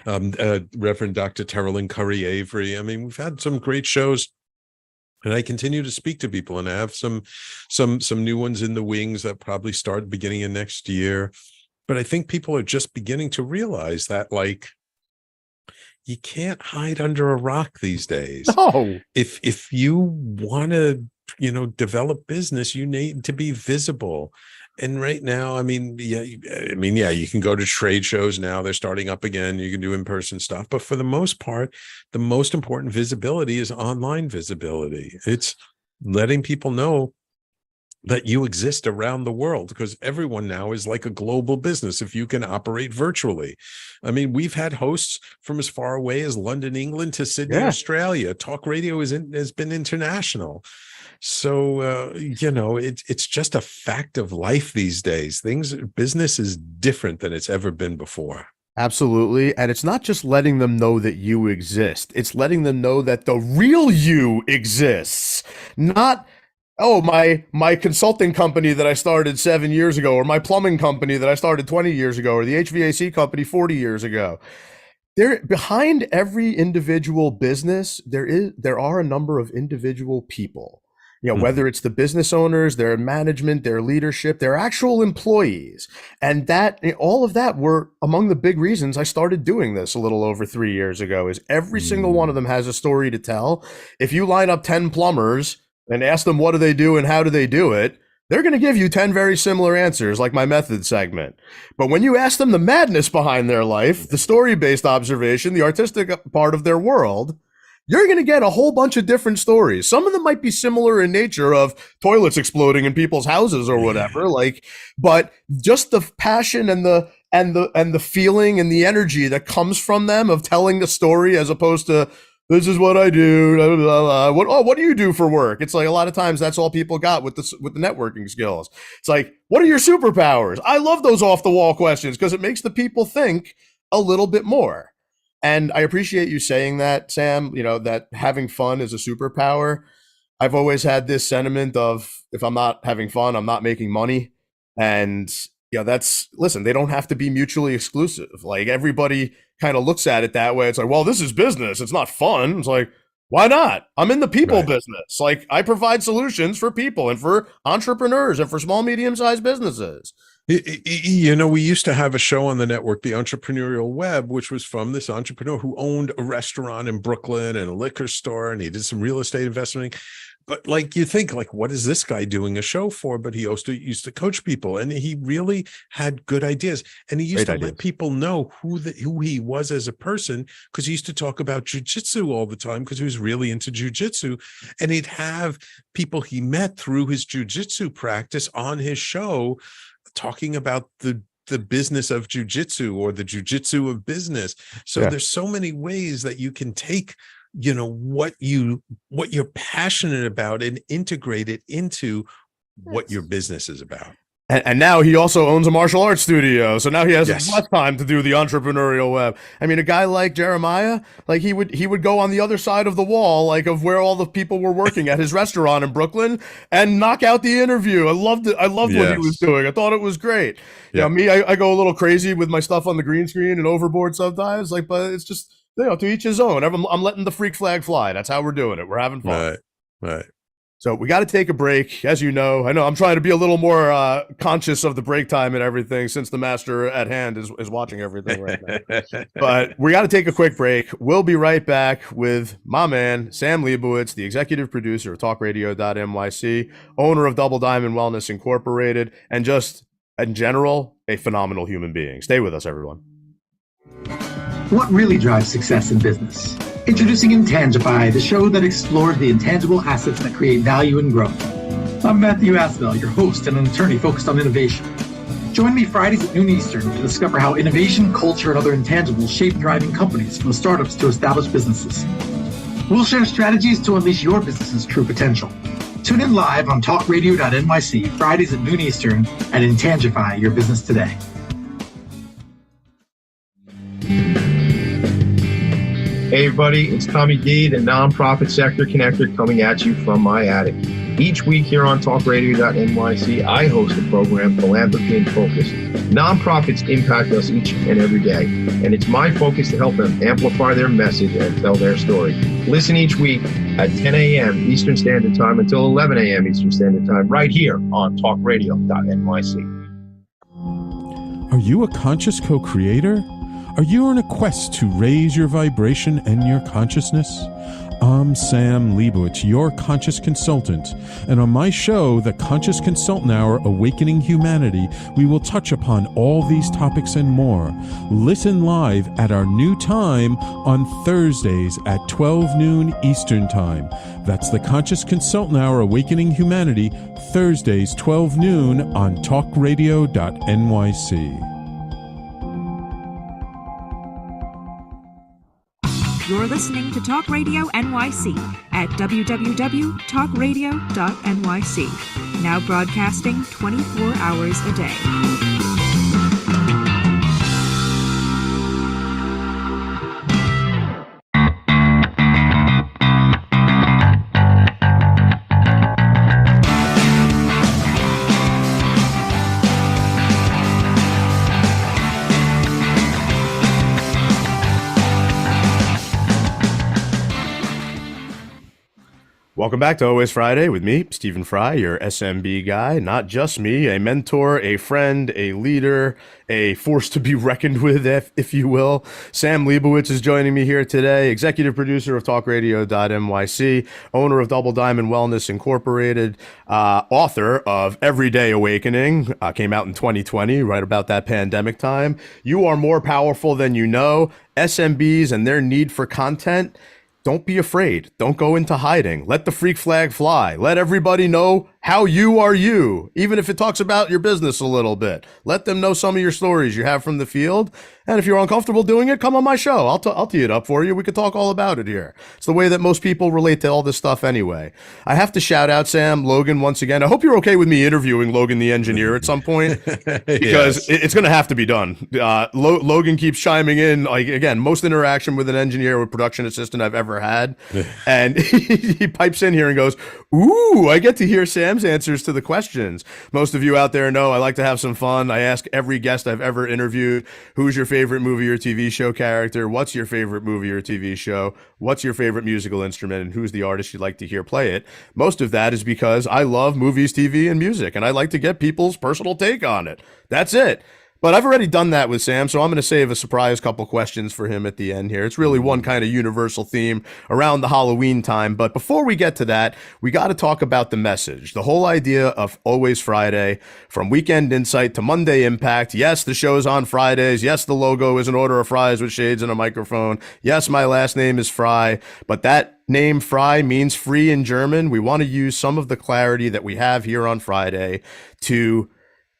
Speaker 2: Reverend Dr. Terrellyn Curry Avery. I mean, we've had some great shows. And I continue to speak to people, and I have some new ones in the wings that probably start beginning of next year. But I think people are just beginning to realize that, like, you can't hide under a rock these days.
Speaker 1: No.
Speaker 2: If you want to, you know, develop business, you need to be visible. And right now, I mean, yeah, you can go to trade shows now. They're starting up again. You can do in-person stuff. But for the most part, the most important visibility is online visibility. It's letting people know that you exist around the world, because everyone now is like a global business if you can operate virtually. I mean, we've had hosts from as far away as London, England to Sydney, Australia. Talk radio has been international. So, you know, it's just a fact of life these days. Business is different than it's ever been before.
Speaker 1: Absolutely. And it's not just letting them know that you exist. It's letting them know that the real you exists. Not, oh, my consulting company that I started 7 years ago, or my plumbing company that I started 20 years ago, or the HVAC company 40 years ago. Behind every individual business, there are a number of individual people. You know, whether it's the business owners, their management, their leadership, their actual employees. And all of that were among the big reasons I started doing this a little over 3 years ago, is every single one of them has a story to tell. If you line up 10 plumbers and ask them what do they do and how do they do it, they're going to give you 10 very similar answers, like my method segment. But when you ask them the madness behind their life, the story-based observation, the artistic part of their world, you're going to get a whole bunch of different stories. Some of them might be similar in nature, of toilets exploding in people's houses or whatever, but just the passion and the feeling and the energy that comes from them of telling the story, as opposed to, this is what I do, blah, blah, blah. What do you do for work? It's like a lot of times that's all people got with the networking skills. It's like, what are your superpowers? I love those off the wall questions, because it makes the people think a little bit more. And I appreciate you saying that, Sam, you know, that having fun is a superpower. I've always had this sentiment of, if I'm not having fun, I'm not making money. And, you know, listen, they don't have to be mutually exclusive. Like, everybody kind of looks at it that way. It's like, well, this is business. It's not fun. It's like, why not? I'm in the people business. Like, I provide solutions for people and for entrepreneurs and for small, medium-sized businesses.
Speaker 2: You know, we used to have a show on the network, The Entrepreneurial Web, which was from this entrepreneur who owned a restaurant in Brooklyn and a liquor store, and he did some real estate investing. But, like, you think, like, what is this guy doing a show for? But he also used to coach people, and he really had good ideas. And he used to let people know who he was as a person, because he used to talk about jujitsu all the time, because he was really into jujitsu. And he'd have people he met through his jujitsu practice on his show, talking about the business of jujitsu, or the jujitsu of business. So there's so many ways that you can take, you know, what you're passionate about and integrate it into what your business is about.
Speaker 1: And now he also owns a martial arts studio, so now he has less time to do the entrepreneurial web. I mean, a guy like Jeremiah, like he would go on the other side of the wall, like of where all the people were working at his restaurant in Brooklyn, and knock out the interview. I loved it. I loved what he was doing. I thought it was great. You know, me, I go a little crazy with my stuff on the green screen and overboard sometimes, like, but it's just, you know, to each his own. I'm letting the freak flag fly. That's how we're doing it. We're having fun.
Speaker 2: Right.
Speaker 1: So we got to take a break. As you know, I know I'm trying to be a little more conscious of the break time and everything, since the master at hand is watching everything right now. But we got to take a quick break. We'll be right back with my man, Sam Leibowitz, the executive producer of talkradio.nyc, owner of Double Diamond Wellness Incorporated, and just in general, a phenomenal human being. Stay with us, everyone.
Speaker 5: What really drives success in business? Introducing Intangify, the show that explores the intangible assets that create value and growth. I'm Matthew Asbell, your host and an attorney focused on innovation. Join me Fridays at noon Eastern to discover how innovation, culture, and other intangibles shape thriving companies, from startups to established businesses. We'll share strategies to unleash your business's true potential. Tune in live on talkradio.nyc Fridays at noon Eastern and intangify your business today.
Speaker 9: Hey everybody, it's Tommy D, the nonprofit sector connector, coming at you from my attic. Each week here on talkradio.nyc, I host the program Philanthropy in Focus. Nonprofits impact us each and every day, and it's my focus to help them amplify their message and tell their story. Listen each week at 10 a.m. Eastern Standard Time until 11 a.m. Eastern Standard Time right here on talkradio.nyc.
Speaker 11: Are you a conscious co-creator? Are you on a quest to raise your vibration and your consciousness? I'm Sam Leibowitz, your conscious consultant, and on my show, The Conscious Consultant Hour, Awakening Humanity, we will touch upon all these topics and more. Listen live at our new time on Thursdays at 12 noon Eastern Time. That's The Conscious Consultant Hour, Awakening Humanity, Thursdays 12 noon on talkradio.nyc.
Speaker 10: You're listening to Talk Radio NYC at www.talkradio.nyc. Now broadcasting 24 hours a day.
Speaker 1: Welcome back to Always Friday with me, Stephen Fry, your SMB guy. Not just me, a mentor, a friend, a leader, a force to be reckoned with, if you will. Sam Leibowitz is joining me here today, executive producer of talkradio.nyc, owner of Double Diamond Wellness Incorporated, author of FreyDay Awakening, came out in 2020, right about that pandemic time. You are more powerful than you know. SMBs and their need for content. Don't be afraid. Don't go into hiding. Let the freak flag fly. Let everybody know how you are you, even if it talks about your business a little bit. Let them know some of your stories you have from the field. And if you're uncomfortable doing it, come on my show. I'll tee it up for you. We could talk all about it here. It's the way that most people relate to all this stuff anyway. I have to shout out Sam, Logan, once again. I hope you're okay with me interviewing Logan the engineer at some point, because it's going to have to be done. Logan keeps chiming in. Like, again, most interaction with an engineer or production assistant I've ever had. And he pipes in here and goes, ooh, I get to hear Sam's answers to the questions. Most of you out there know I like to have some fun. I ask every guest I've ever interviewed, who's your favorite movie or TV show character? What's your favorite movie or TV show? What's your favorite musical instrument? And who's the artist you'd like to hear play it? Most of that is because I love movies, TV, and music, and I like to get people's personal take on it. That's it. But I've already done that with Sam, so I'm going to save a surprise couple questions for him at the end here. It's really one kind of universal theme around the Halloween time. But before we get to that, we got to talk about the message. The whole idea of Always Friday, from Weekend Insight to Monday Impact. Yes, the show's on Fridays. Yes, the logo is an order of fries with shades and a microphone. Yes, my last name is Fry, but that name Fry means free in German. We want to use some of the clarity that we have here on Friday to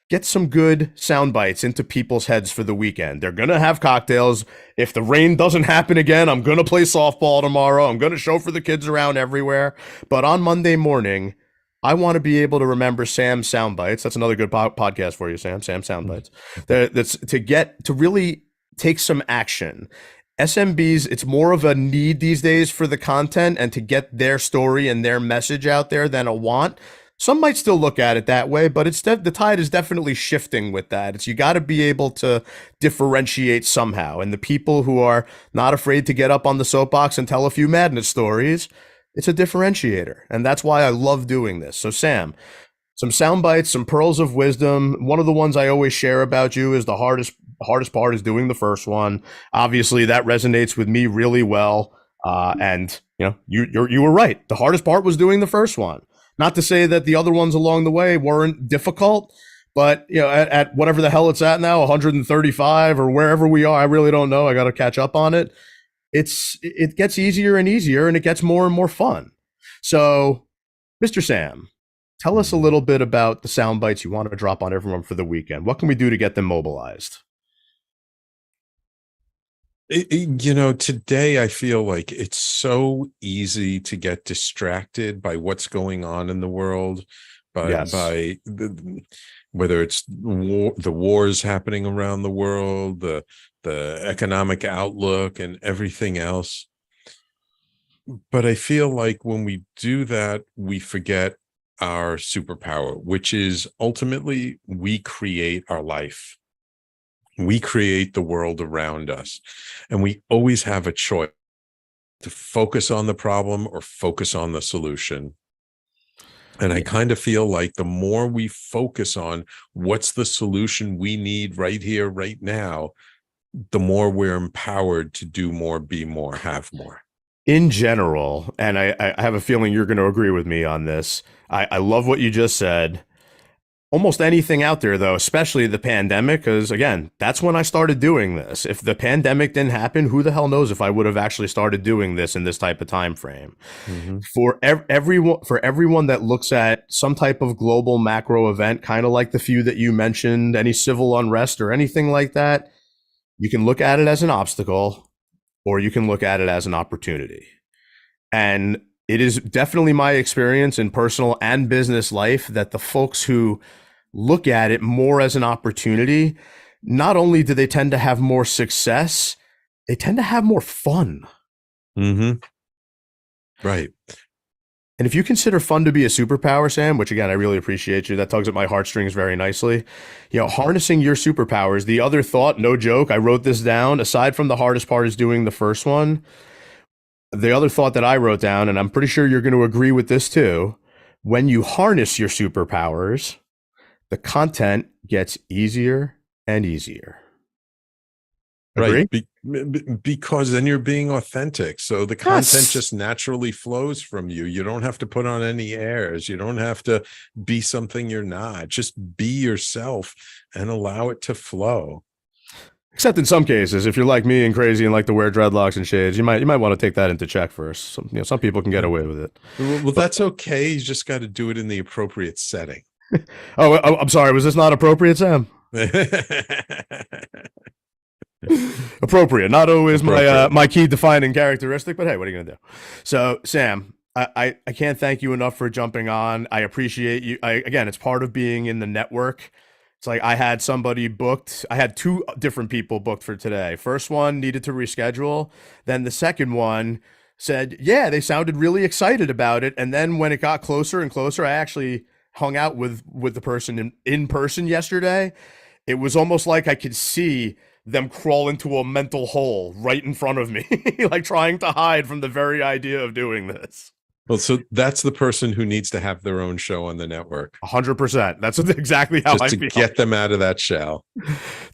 Speaker 1: get some good sound bites into people's heads for the weekend. They're going to have cocktails. If the rain doesn't happen again, I'm going to play softball tomorrow. I'm going to show for the kids around everywhere. But on Monday morning, I want to be able to remember Sam's sound bites. That's another good podcast for you, Sam. Sam's sound bites. That's to really take some action. SMBs, it's more of a need these days for the content and to get their story and their message out there than a want. Some might still look at it that way, but the tide is definitely shifting with that. You got to be able to differentiate somehow. And the people who are not afraid to get up on the soapbox and tell a few madness stories, it's a differentiator. And that's why I love doing this. So Sam, some sound bites, some pearls of wisdom. One of the ones I always share about you is the hardest part is doing the first one. Obviously that resonates with me really well. And you know, you were right. The hardest part was doing the first one. Not to say that the other ones along the way weren't difficult, but you know, at whatever the hell it's at now, 135 or wherever we are, I really don't know. I got to catch up on it. It gets easier and easier, and it gets more and more fun. So, Mr. Sam, tell us a little bit about the sound bites you want to drop on everyone for the weekend. What can we do to get them mobilized?
Speaker 2: Today I feel like it's so easy to get distracted by what's going on in the world,
Speaker 1: Yes.
Speaker 2: whether it's the wars happening around the world, the economic outlook, and everything else. But I feel like when we do that, we forget our superpower, which is ultimately we create our life. We create the world around us, and we always have a choice to focus on the problem or focus on the solution. And I kind of feel like the more we focus on what's the solution we need right here, right now, the more we're empowered to do more, be more, have more.
Speaker 1: In general, and I have a feeling you're going to agree with me on this. I love what you just said. Almost anything out there, though, especially the pandemic, because again, that's when I started doing this. If the pandemic didn't happen, who the hell knows if I would have actually started doing this in this type of time frame.
Speaker 2: Mm-hmm.
Speaker 1: For everyone that looks at some type of global macro event, kind of like the few that you mentioned, any civil unrest or anything like that, you can look at it as an obstacle, or you can look at it as an opportunity. And it is definitely my experience in personal and business life that the folks who look at it more as an opportunity, not only do they tend to have more success, they tend to have more fun.
Speaker 2: Mm-hmm. Right.
Speaker 1: And if you consider fun to be a superpower, Sam, which again, I really appreciate you, that tugs at my heartstrings very nicely. Harnessing your superpowers, the other thought, no joke, I wrote this down, aside from the hardest part is doing the first one. The other thought that I wrote down, and I'm pretty sure you're going to agree with this too, when you harness your superpowers, the content gets easier and easier. Agree?
Speaker 2: Right. Because then you're being authentic. So the content just naturally flows from you. You don't have to put on any airs. You don't have to be something you're not. Just be yourself and allow it to flow.
Speaker 1: Except in some cases, if you're like me and crazy and like to wear dreadlocks and shades, you might want to take that into check first. Some people can get away with it.
Speaker 2: Well, that's okay. You just got to do it in the appropriate setting.
Speaker 1: Oh, I'm sorry. Was this not appropriate, Sam? Appropriate. Not always my key defining characteristic, but hey, what are you gonna do? So, Sam, I can't thank you enough for jumping on. I appreciate you. Again, it's part of being in the network. It's like I had somebody booked. I had two different people booked for today. First one needed to reschedule. Then the second one said, yeah, they sounded really excited about it. And then when it got closer and closer, I actually hung out with the person in person yesterday. It was almost like I could see them crawl into a mental hole right in front of me, like trying to hide from the very idea of doing this.
Speaker 2: Well, so that's the person who needs to have their own show on the network.
Speaker 1: 100%. That's exactly how I feel.
Speaker 2: Just to get them out of that shell.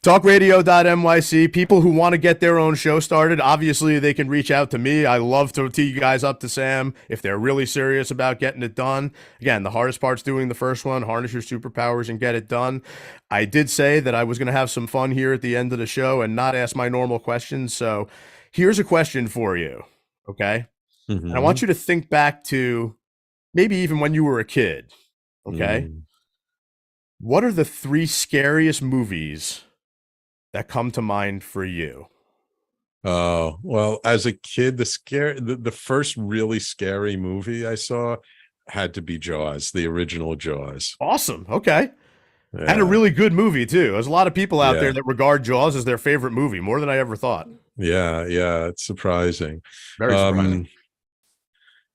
Speaker 1: Talkradio.nyc. People who want to get their own show started, obviously they can reach out to me. I love to tee you guys up to Sam if they're really serious about getting it done. Again, the hardest part's doing the first one. Harness your superpowers and get it done. I did say that I was going to have some fun here at the end of the show and not ask my normal questions. So here's a question for you. Okay.
Speaker 2: Mm-hmm.
Speaker 1: And I want you to think back to maybe even when you were a kid, okay? What are the 3 scariest movies that come to mind for you?
Speaker 2: Oh, well, as a kid, the first really scary movie I saw had to be Jaws, the original Jaws.
Speaker 1: Awesome. Okay.
Speaker 2: Yeah.
Speaker 1: And a really good movie, too. There's a lot of people out there that regard Jaws as their favorite movie, more than I ever thought.
Speaker 2: Yeah, it's surprising.
Speaker 1: Very surprising.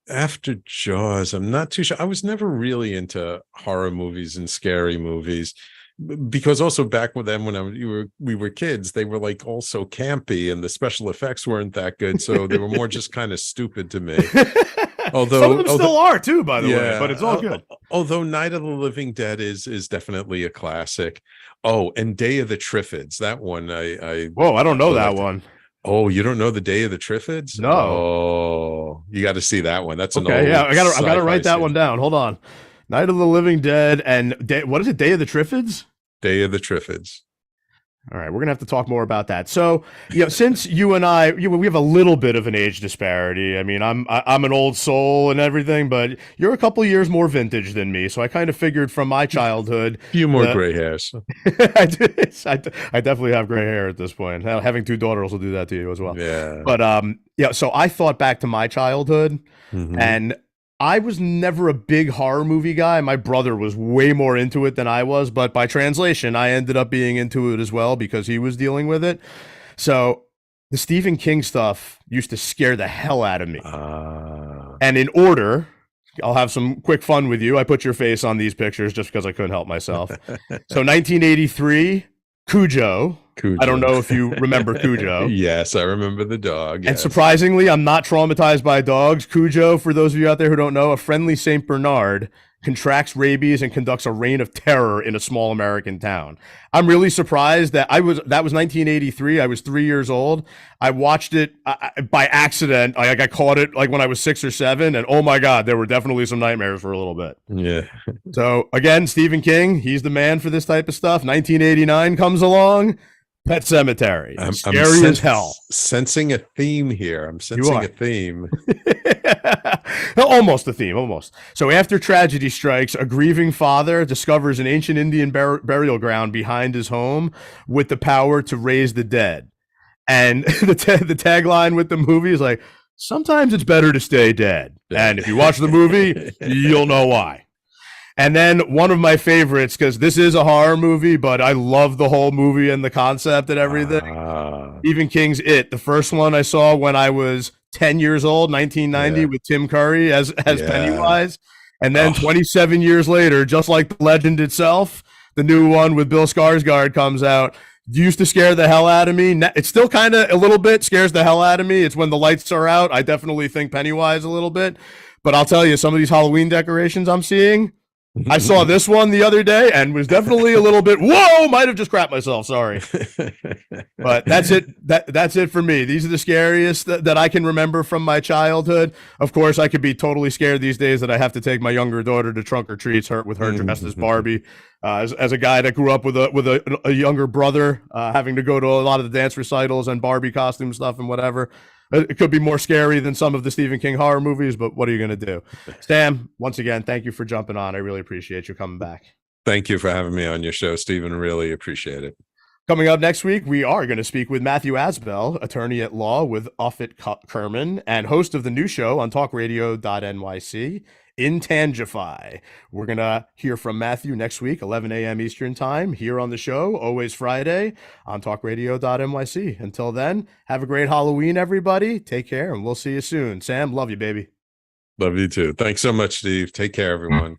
Speaker 2: After Jaws, I'm not too sure. I was never really into horror movies and scary movies because also back with them when we were kids, they were like all so campy and the special effects weren't that good, so they were more just kind of stupid to me. Although
Speaker 1: some of them still are too, by the way, but it's all good.
Speaker 2: Although Night of the Living Dead is definitely a classic. Oh, and Day of the Triffids, that one I
Speaker 1: don't know that one.
Speaker 2: Oh, you don't know the Day of the Triffids?
Speaker 1: No.
Speaker 2: Oh, you got to see that one. That's an old.
Speaker 1: Yeah, I got to write that one down. Hold on. Night of the Living Dead and what is it? Day of the Triffids?
Speaker 2: Day of the Triffids.
Speaker 1: All right, we're gonna have to talk more about that. So, since you and I, we have a little bit of an age disparity. I mean, I'm an old soul and everything, but you're a couple years more vintage than me. So I kind of figured from my childhood,
Speaker 2: A few more gray hairs.
Speaker 1: I definitely have gray hair at this point. Having two daughters will do that to you as well.
Speaker 2: Yeah.
Speaker 1: But so I thought back to my childhood, and I was never a big horror movie guy. My brother was way more into it than I was, but by translation, I ended up being into it as well because he was dealing with it. So the Stephen King stuff used to scare the hell out of me. And in order, I'll have some quick fun with you. I put your face on these pictures just because I couldn't help myself. So 1983, Cujo. I don't know if you remember Cujo.
Speaker 2: Yes, I remember the dog. Yes.
Speaker 1: And surprisingly, I'm not traumatized by dogs. Cujo, for those of you out there who don't know, a friendly Saint Bernard contracts rabies and conducts a reign of terror in a small American town. I'm really surprised that that was 1983. I was 3 years old. I watched it by accident. I caught it like when I was 6 or 7, and oh my God, there were definitely some nightmares for a little bit.
Speaker 2: Yeah.
Speaker 1: So again, Stephen King, he's the man for this type of stuff. 1989 comes along. Pet Cemetery. Scary as hell.
Speaker 2: Sensing a theme here. I'm sensing a theme.
Speaker 1: Almost a theme, almost. So after tragedy strikes, a grieving father discovers an ancient Indian burial ground behind his home with the power to raise the dead. And the tagline with the movie is like, sometimes it's better to stay dead. And if you watch the movie, you'll know why. And then one of my favorites, because this is a horror movie, but I love the whole movie and the concept and everything. Stephen King's It, the first one I saw when I was 10 years old, 1990, with Tim Curry as Pennywise. And then 27 years later, just like the legend itself, the new one with Bill Skarsgård comes out. Used to scare the hell out of me. It still kind of a little bit scares the hell out of me. It's when the lights are out. I definitely think Pennywise a little bit. But I'll tell you, some of these Halloween decorations I'm seeing, I saw this one the other day and was definitely a little bit, whoa, might have just crapped myself. Sorry. But that's it. That's it for me. These are the scariest that I can remember from my childhood. Of course, I could be totally scared these days that I have to take my younger daughter to trunk or treats with her dressed as Barbie. As a guy that grew up with a younger brother, having to go to a lot of the dance recitals and Barbie costume stuff and whatever. It could be more scary than some of the Stephen King horror movies, but what are you going to do? Sam, once again, thank you for jumping on. I really appreciate you coming back.
Speaker 2: Thank you for having me on your show, Stephen. Really appreciate it.
Speaker 1: Coming up next week, we are going to speak with Matthew Asbell, attorney at law with Offit Kerman and host of the new show on talkradio.nyc, Intangify. We're going to hear from Matthew next week, 11 a.m. Eastern Time, here on the show, always Friday, on talkradio.nyc. Until then, have a great Halloween, everybody. Take care, and we'll see you soon. Sam, love you, baby.
Speaker 2: Love you too. Thanks so much, Steve. Take care, everyone.